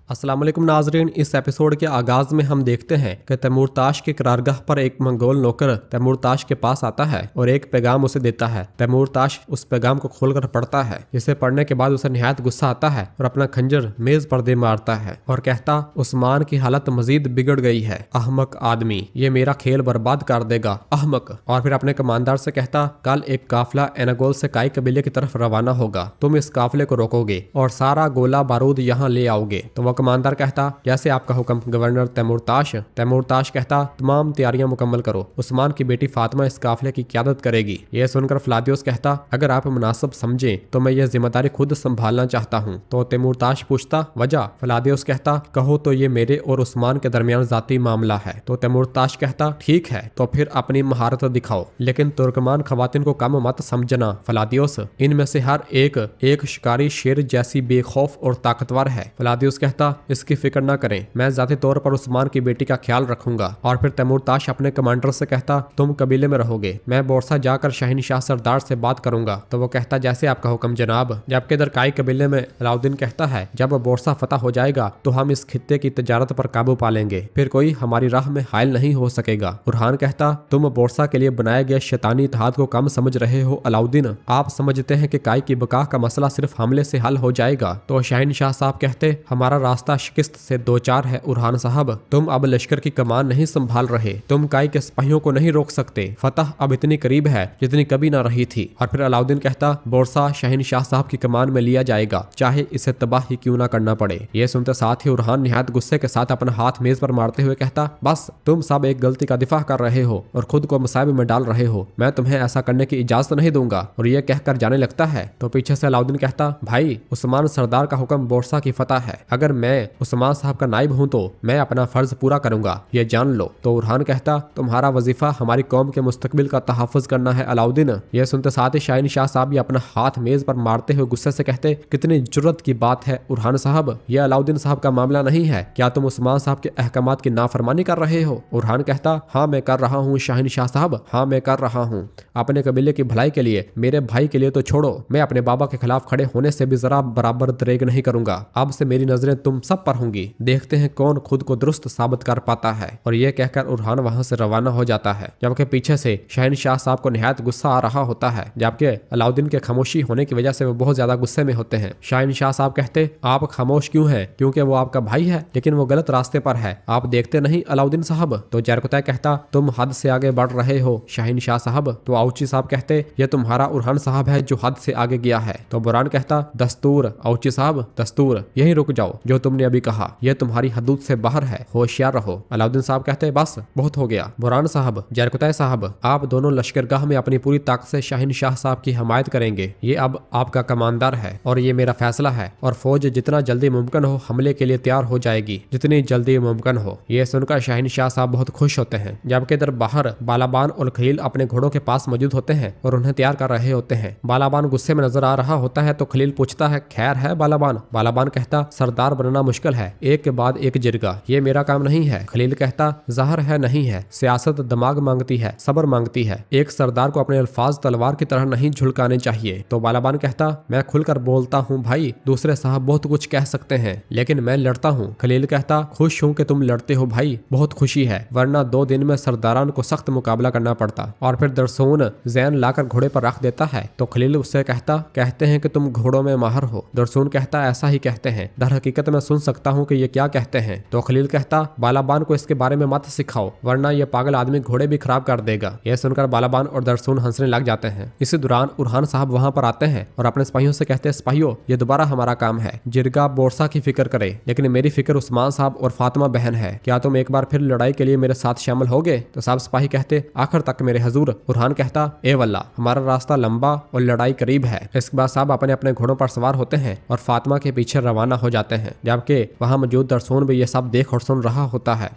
अस्सलाम वालेकुम नाजरीन। इस एपिसोड के आगाज में हम देखते हैं कि तैमूरताश की करारगाह पर एक मंगोल नौकर तैमूरताश के पास आता है और एक पैगाम उसे देता है। तैमूरताश उस पैगाम को खोलकर पढ़ता है, जिसे पढ़ने के बाद उसे निहायत गुस्सा आता है और अपना खंजर मेज पर दे मारता है और कहता, उस्मान की हालत मजीद बिगड़ गई है। अहमक आदमी, ये मेरा खेल बर्बाद कर देगा, अहमक। और फिर अपने कमांडर से कहता, कल एक काफिला एनागोल से काई कबीले की तरफ रवाना होगा, तुम इस काफिले को रोकोगे और सारा गोला बारूद यहाँ ले आओगे। तो कमांडर कहता, जैसे आपका हुक्म गवर्नर तैमूरताश। तैमूरताश कहता, तमाम तैयारियां मुकम्मल करो, उस्मान की बेटी फातिमा इस काफिले की क़यादत करेगी। यह सुनकर फ्लादियोस कहता, अगर आप मुनासिब समझें तो मैं यह जिम्मेदारी खुद संभालना चाहता हूँ। तो तैमूरताश पूछता, वजह? फ्लादियोस कहता, कहो तो ये मेरे और उस्मान के दरमियान जाती मामला है। तो तैमूरताश कहता, ठीक है, तो फिर अपनी महारत दिखाओ, लेकिन तुर्कमान खवातीन को कम मत समझना फ्लादियोस, इनमें से हर एक शिकारी शेर जैसी बेखौफ और ताकतवर है। फ्लादियोस कहता, इसकी फिक्र न करें, मैं जाती तौर पर उस्मान की बेटी का ख्याल रखूंगा। और फिर तैमूरताश अपने कमांडर से कहता, तुम कबीले में रहोगे, मैं बोरसा जाकर शहनशाह सरदार से बात करूंगा। तो वो कहता, जैसे आपका हुक्म जनाब। जबकि इधर काई कबीले में अलाउद्दीन कहता है, जब बोरसा फतह हो जाएगा तो हम इस खित्ते की तजारत पर काबू पा लेंगे, फिर कोई हमारी राह में हायल नहीं हो सकेगा। उरहान कहता, तुम बोरसा के लिए बनाए गए शैतानी इत्तेहाद को कम समझ रहे हो अलाउद्दीन, आप समझते हैं कि काई की बका का मसला सिर्फ हमले से हल हो जाएगा। तो शहनशाह साहब कहते, हमारा रास्ता शिकस्त से दो चार है उरहान साहब, तुम अब लश्कर की कमान नहीं संभाल रहे, तुम काई के सिपाहियों को नहीं रोक सकते, फतह अब इतनी करीब है जितनी कभी ना रही थी। और फिर अलाउद्दीन कहता, बोरसा शहनशाह साहब की कमान में लिया जाएगा, चाहे इसे तबाह ही क्यों ना करना पड़े। ये सुनते साथ ही उरहान निहायत गुस्से के साथ अपना हाथ मेज पर मारते हुए कहता, बस तुम सब एक गलती का दिफा कर रहे हो और खुद को मसाइब में डाल रहे हो, मैं तुम्हें ऐसा करने की इजाजत नहीं दूंगा। और ये कहकर जाने लगता है तो पीछे से अलाउद्दीन कहता, भाई उस्मान सरदार का हुक्म बोरसा की फतह है, अगर मैं उस्मान साहब का नाइब हूं तो मैं अपना फर्ज पूरा करूंगा, ये जान लो। तो उरहान कहता, तुम्हारा वजीफा हमारी कौम के मुस्तकबिल का तहफ़्फ़ुज़ करना है अलाउद्दीन। ये सुनते साथ ही शहनशाह साहब भी अपना हाथ मेज पर मारते हुए गुस्से से कहते, कितनी जुर्रत की बात है उरहान साहब, यह अलाउद्दीन साहब का मामला नहीं है, क्या तुम उस्मान साहब के अहकामात की नाफरमानी कर रहे हो? उरहान कहता, हाँ मैं कर रहा हूँ शहनशाह साहब, हाँ मैं कर रहा हूँ, अपने कबीले की भलाई के लिए, मेरे भाई के लिए तो छोड़ो, मैं अपने बाबा के खिलाफ खड़े होने से भी जरा बराबर दरेग नहीं करूंगा। अब से मेरी नजरें तुम सब पर होंगी, देखते हैं कौन खुद को दुरुस्त साबित कर पाता है। और यह कहकर उरहान वहां से रवाना हो जाता है, जबकि पीछे से शहनशाह साहब को निहायत गुस्सा आ रहा होता है, जबकि अलाउद्दीन के खामोशी होने की वजह से वो बहुत ज्यादा गुस्से में होते हैं। शहनशाह साहब कहते, आप खामोश क्यों हैं? क्योंकि वो आपका भाई है, लेकिन वो गलत रास्ते पर है, आप देखते नहीं अलाउद्दीन साहब। तो जरकुतै कहता, तुम हद से आगे बढ़ रहे हो शहनशाह साहब। तो आउची साहब कहते, यह तुम्हारा उरहान साहब है जो हद से आगे गया है। तो बुरान कहता, दस्तूर आउची साहब, दस्तूर, यहीं रुक जाओ, जो तुमने अभी कहा यह तुम्हारी हदूद से बाहर है, होशियार रहो। अलाउद्दीन साहब कहते, बस बहुत हो गया। बुरान साहब, जरकुतै साहब, आप दोनों लश्करगाह में अपनी पूरी ताकत से शहनशाह साहब की हमायत करेंगे, ये अब आपका कमांडर है और ये मेरा फैसला है, और फौज जितना जल्दी मुमकिन हो हमले के लिए तैयार हो जाएगी, जितनी जल्दी मुमकिन हो। ये सुनकर शहनशाह साहब बहुत खुश होते हैं, जबकि इधर बाहर बालाबान और खलील अपने घोड़ों के पास मौजूद होते हैं और उन्हें तैयार कर रहे होते हैं। बालाबान गुस्से में नजर आ रहा होता है तो खलील पूछता है, खैर है बालाबान? बालाबान कहता, सरदार बनना मुश्किल है, एक के बाद एक जिरगा, ये मेरा काम नहीं है। खलील कहता, ज़ाहिर है नहीं है, सियासत दिमाग मांगती है, सब्र मांगती है, एक सरदार को अपने अल्फाज तलवार की तरह नहीं झुलकाने चाहिए। तो बालाबान कहता, मैं खुलकर बोलता हूँ भाई, दूसरे साहब बहुत कुछ कह सकते हैं लेकिन मैं लड़ता हूँ। खलील कहता, खुश हूँ कि तुम लड़ते हो भाई, बहुत खुशी है, वरना 2 दिन में सरदारान को सख्त मुकाबला करना पड़ता। और फिर दरसून जैन लाकर घोड़े पर रख देता है तो खलील उससे कहता, कहते हैं कि तुम घोड़ों में माहिर हो। दरसून कहता, ऐसा ही कहते हैं, दर हकीकत मैं सुन सकता हूँ कि ये क्या कहते हैं। तो खलील कहता, बालाबान को इसके बारे में मत सिखाओ, वरना ये पागल आदमी घोड़े भी खराब कर देगा। यह सुनकर बालाबान और दरसून हंसने लग जाते हैं। इसी दौरान उरहान साहब वहां पर आते हैं और अपने सिपाहियों से कहते हैं, सिपाहियों ये दोबारा हमारा काम है, जिरगा बोरसा की फिक्र करे, लेकिन मेरी फिक्र उस्मान साहब और फातिमा बहन है, क्या तुम एक बार फिर लड़ाई के लिए मेरे साथ शामिल होगे? तो सब सिपाही कहते, आखिर तक मेरे हजूर। उरहान कहता, ए वल्ला, हमारा रास्ता लंबा और लड़ाई करीब है। इसके बाद साहब अपने अपने घोड़ों पर सवार होते हैं और फातिमा के पीछे रवाना हो जाते हैं, जबकि वहां मौजूद दरसून भी ये सब देख और सुन रहा होता है।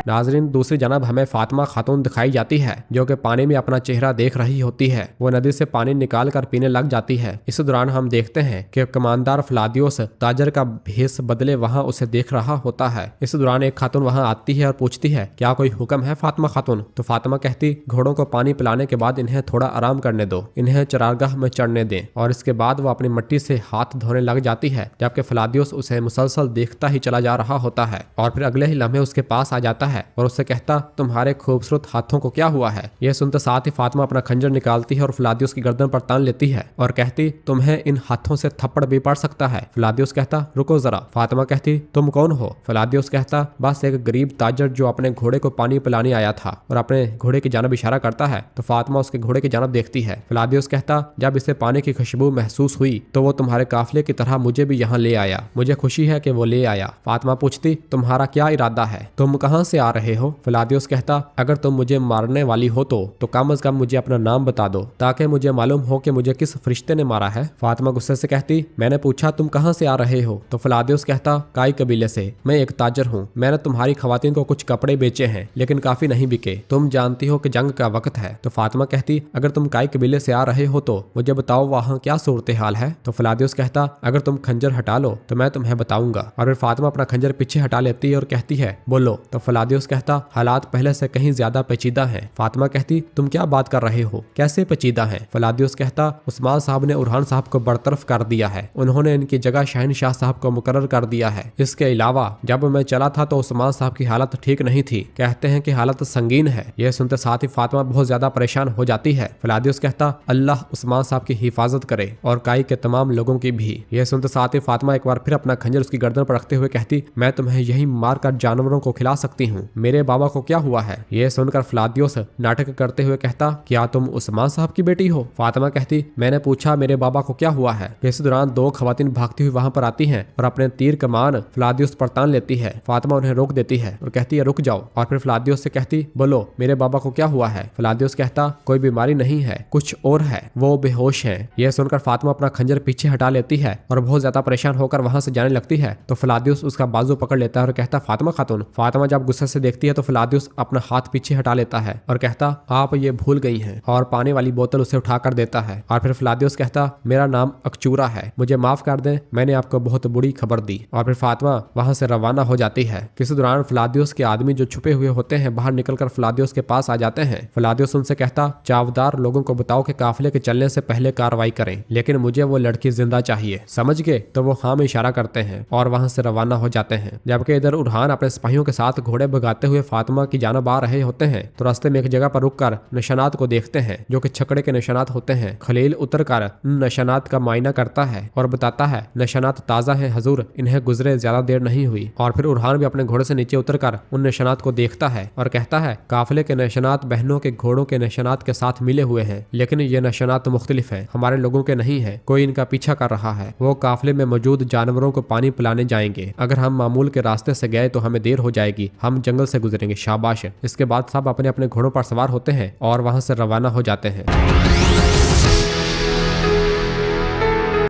नाजरीन, दूसरी जानब हमें फातिमा खातून दिखाई जाती है जो कि पानी में अपना चेहरा देख रही होती है। वो नदी से पानी निकाल कर पीने लग जाती है। इस दौरान हम देखते हैं कि कमानदार फ्लादियोस ताजर का भेष बदले वहाँ उसे देख रहा होता है। इस दौरान एक खातून वहाँ आती है और पूछती है, क्या कोई हुक्म है फातिमा खातून? तो फातिमा कहती, घोड़ों को पानी पिलाने के बाद इन्हें थोड़ा आराम करने दो, इन्हें चरागाह में चढ़ने दें। और इसके बाद वो अपनी मिट्टी से हाथ धोने लग जाती है, जबकि फ्लादियोस उसे मुसलसल देखता ही चला जा रहा होता है। और फिर अगले ही लम्हे उसके पास आ जाता है और उससे कहता, तुम्हारे खूबसूरत हाथों को क्या हुआ है? यह सुनते साथ ही फातिमा अपना खंजर निकालती है और फ्लादियोस की गर्दन पर तान लेती है और कहती, तुम्हें इन हाथों से थप्पड़ भी पड़ सकता है। फ्लादियोस कहता, रुको जरा। फातिमा कहती, तुम कौन हो? फ्लादियोस कहता, बस एक गरीब ताजर जो अपने घोड़े को पानी पिलाने आया था। और अपने घोड़े की जानब इशारा करता है तो फातिमा उसके घोड़े की जानब देखती है। फ्लादियोस कहता, जब इसे पानी की खुशबू महसूस हुई तो वो तुम्हारे काफिले की तरह मुझे भी यहाँ ले आया। मुझे खुशी है कि वो ले आया। फातिमा पूछती, तुम्हारा क्या इरादा है? तुम कहाँ से आ रहे हो? फ्लादियोस कहता, अगर तुम मुझे मारने वाली हो तो कम से कम मुझे अपना नाम बता दो ताकि मुझे मालूम हो कि मुझे किस फरिश्ते ने मारा है। फातिमा गुस्से से कहती, मैंने पूछा तुम कहाँ से आ रहे हो? तो फ्लादियोस कहता, काई कबीले से। मैं एक ताजर हूँ। मैंने तुम्हारी खवातीन को कुछ कपड़े बेचे हैं लेकिन काफी नहीं बिके। तुम जानती हो कि जंग का वक्त है। तो फातिमा कहती, अगर तुम काई कबीले से आ रहे हो तो मुझे बताओ वहाँ क्या सूरत हाल है। तो फ्लादियोस कहता, अगर तुम खंजर हटा लो तो मैं तुम्हें बताऊंगा। और फिर फातिमा अपना खंजर पीछे हटा लेती है और कहती है, बोलो। तो फ्लादियोस कहता, हालात पहले से कहीं ज्यादा पेचीदा हैं। फातिमा कहती, तुम क्या बात कर रहे हो? कैसे पेचीदा है? फ्लादियोस कहता, उस्मान साहब ने उरहान साहब को बरतरफ कर दिया है। उन्होंने इनकी जगह शहनशाह साहब को मुकर्रर कर दिया है। इसके अलावा जब मैं चला था तो उस्मान साहब की हालत ठीक नहीं थी। कहते हैं कि हालत संगीन है। यह सुनते साथ ही फातिमा बहुत ज्यादा परेशान हो जाती है। फ्लादियोस कहता, अल्लाह उस्मान साहब की हिफाजत करे और काई के तमाम लोगों की भी। यह सुनते साथ ही फातिमा एक बार फिर अपना खंजर उसकी गर्दन पर रखते हुए कहती, मैं तुम्हें यही मारकर जानवरों को खिला सकती हूँ। मेरे बाबा को क्या हुआ है? यह सुनकर फ्लादियोस नाटक करते हुए कहता, क्या तुम उस्मान साहब की बेटी हो? फातिमा कहती, मैंने पूछा मेरे बाबा को क्या हुआ है। इस दौरान दो खवातीन भागती हुई वहां पर आती हैं और अपने तीर कमान फ्लादियोस पर तान लेती है। फातिमा उन्हें रोक देती है और कहती है, रुक जाओ। और फिर फ्लादियोस से कहती, बोलो मेरे बाबा को क्या हुआ है? फ्लादियोस कहता, कोई बीमारी नहीं है, कुछ और है, वो बेहोश है। यह सुनकर फातिमा अपना खंजर पीछे हटा लेती है और बहुत ज्यादा परेशान होकर वहां से जाने लगती है। तो फ्लादियोस उसका बाजू पकड़ लेता है और कहता, फातिमा खातून। फातिमा जब गुस्से से देखती है तो फ्लादियोस अपना हाथ पीछे हटा लेता है और कहता, आप ये भूल गई हैं। और पानी वाली बोतल उसे उठाकर देता है। और फिर फ्लादियोस कहता, मेरा नाम अकचूरा है, मुझे माफ कर दें, मैंने आपको बहुत बुरी खबर दी। और फिर फातिमा वहां से रवाना हो जाती है। किसी दौरान फ्लादियोस के आदमी जो छुपे हुए होते हैं बाहर निकलकर फ्लादियोस के पास आ जाते हैं। फ्लादियोस उनसे कहता, चावदार लोगों को बताओ कि काफिले के चलने से पहले कार्रवाई करें, लेकिन मुझे वो लड़की जिंदा चाहिए। समझ गए? तो वो हाँ में इशारा करते हैं और वहां से रवाना हो जाते हैं। जबकि इधर उरहान अपने सिपाहियों के साथ घोड़े भगाते हुए फातिमा की जानब आ रहे होते हैं तो रास्ते में एक जगह पर रुककर निशानात को देखते हैं जो कि छकड़े के निशानात होते हैं। खलील उतरकर निशानात का मायना करता है और बताता है, निशानात ताजा हैं हजूर, इन्हें गुजरे ज्यादा देर नहीं हुई। और फिर उरहान भी अपने घोड़े से नीचे उतरकर उन निशानात को देखता है और कहता है, काफिले के निशानात बहनों के घोड़ों के निशानात के साथ मिले हुए हैं, लेकिन ये निशानात मुख्तलिफ हैं, हमारे लोगों के नहीं है। कोई इनका पीछा कर रहा है। वो काफिले में मौजूद जानवरों को पानी पिलाने जाएंगे। अगर हम मामूल के रास्ते से गए तो हमें देर हो जाएगी, हम जंगल से गुजरेंगे। शाबाश। इसके बाद सब अपने अपने घोड़ों पर सवार होते हैं और वहां से रवाना हो जाते हैं।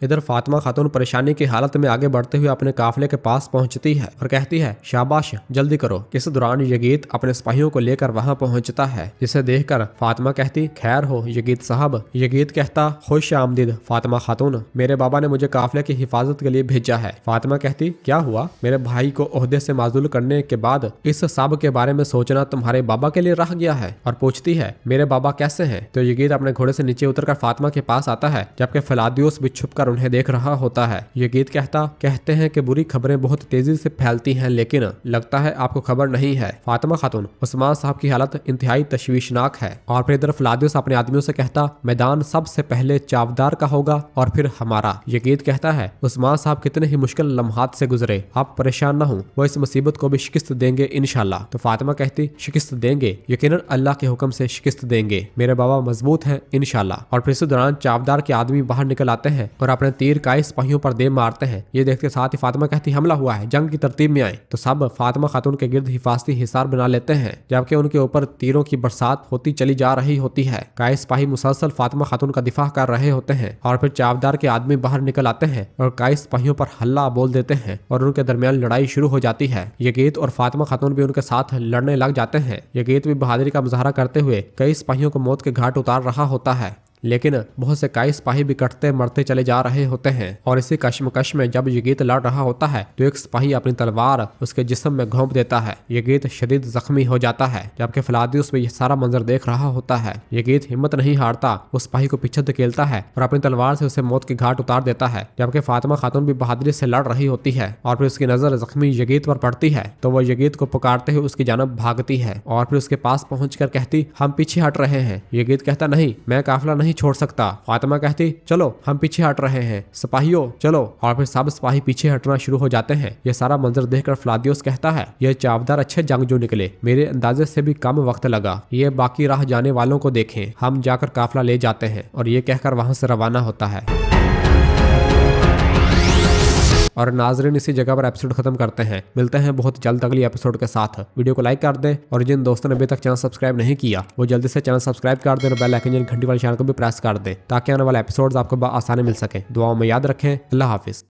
इधर फातिमा खातून परेशानी की हालत में आगे बढ़ते हुए अपने काफिले के पास पहुंचती है और कहती है, शाबाश, जल्दी करो। इस दौरान यगीत अपने सिपाहियों को लेकर वहां पहुंचता है, जिसे देखकर फातिमा कहती, खैर हो यगीत साहब। यगीत कहता, खुश आमदीद फातिमा खातून, मेरे बाबा ने मुझे काफिले की हिफाजत के लिए भेजा है। फातिमा कहती, क्या हुआ? मेरे भाई को ओहदे से माजूल करने के बाद इस सब के बारे में सोचना तुम्हारे बाबा के लिए रह गया है? और पूछती है, मेरे बाबा कैसे हैं? तो यगीत अपने घोड़े से नीचे उतरकर फातिमा के पास आता है, जबकि फ्लादियोस भी छुपकर उन्हें देख रहा होता है। यगीत कहते हैं कि बुरी खबरें बहुत तेजी से फैलती हैं, लेकिन लगता है आपको खबर नहीं है फातिमा खातून, उस्मान साहब की हालत इंतहाई तशवीशनाक है। और फिर इधर फ्लादियोस अपने आदमियों से कहता, मैदान सबसे पहले चावदार का होगा और फिर हमारा। यगीत कहता है, उस्मान साहब कितने ही मुश्किल लम्हात से गुजरे, आप परेशान न हो, वो इस मुसीबत को भी शिकस्त देंगे इंशाल्लाह। तो फातिमा कहती, शिकस्त देंगे, यकीनन अल्लाह के हुक्म से शिकस्त देंगे, मेरे बाबा मजबूत हैं इंशाल्लाह। और फिर इस दौरान चावदार के आदमी बाहर निकल आते हैं और अपने अपने तीर काई सिपाहियों पर दे मारते हैं। ये देखते साथ ही फातिमा कहती हमला हुआ है, जंग की तरतीब में आए। तो सब फातिमा खातून के गिर्द हिफाजती हिसार बना लेते हैं, जबकि उनके ऊपर तीरों की बरसात होती चली जा रही होती है। काई सिपाही मुसलसल फातिमा खातून का दिफा कर रहे होते हैं और फिर चावदार के आदमी बाहर निकल आते हैं और काई सिपाहियों पर हल्ला बोल देते हैं और उनके दरमियान लड़ाई शुरू हो जाती है। यगीत और फातिमा खातून भी उनके साथ लड़ने लग जाते हैं। यगीत भी बहादुरी का मुजाहरा करते हुए कई सिपाहियों को मौत के घाट उतार रहा होता है, लेकिन बहुत से काई सिपाही भी कटते मरते चले जा रहे होते हैं। और इसी कश्मकश में जब यगीत लड़ रहा होता है तो एक सिपाही अपनी तलवार उसके जिस्म में घोंप देता है। यगीत शदीद जख्मी हो जाता है, जबकि फलादियुस भी यह सारा मंजर देख रहा होता है। यगीत हिम्मत नहीं हारता, उस सिपाही को पीछे धकेलता है और अपनी तलवार से उसे मौत के घाट उतार देता है, जबकि फातिमा खातून भी बहादुरी से लड़ रही होती है। और फिर उसकी नजर जख्मी यगीत पर पड़ती है तो वह यगीत को पुकारते हुए उसकी जानब भागती है और फिर उसके पास पहुंचकर कहती हम पीछे हट रहे हैं। यगीत कहता नहीं, मैं काफिला नहीं छोड़ सकता। फातिमा कहती चलो हम पीछे हट रहे हैं, सिपाहियों चलो। और फिर सब सिपाही पीछे हटना शुरू हो जाते हैं। यह सारा मंजर देखकर फ्लादियोस कहता है ये चावदार अच्छे जंगजू निकले, मेरे अंदाजे से भी कम वक्त लगा। ये बाकी राह जाने वालों को देखें, हम जाकर काफिला ले जाते हैं। और ये कहकर वहां से रवाना होता है। और नाजरीन इसी जगह पर एपिसोड खत्म करते हैं। मिलते हैं बहुत जल्द अगली एपिसोड के साथ। वीडियो को लाइक कर दें और जिन दोस्तों ने अभी तक चैनल सब्सक्राइब नहीं किया वो जल्दी से चैनल सब्सक्राइब कर दें और बेल आइकन घंटी वाले चैनल को भी प्रेस कर दें ताकि आने वाले एपिसोड्स आपको आसानी मिल सके। दुआओं में याद रखें। अल्लाह हाफिज।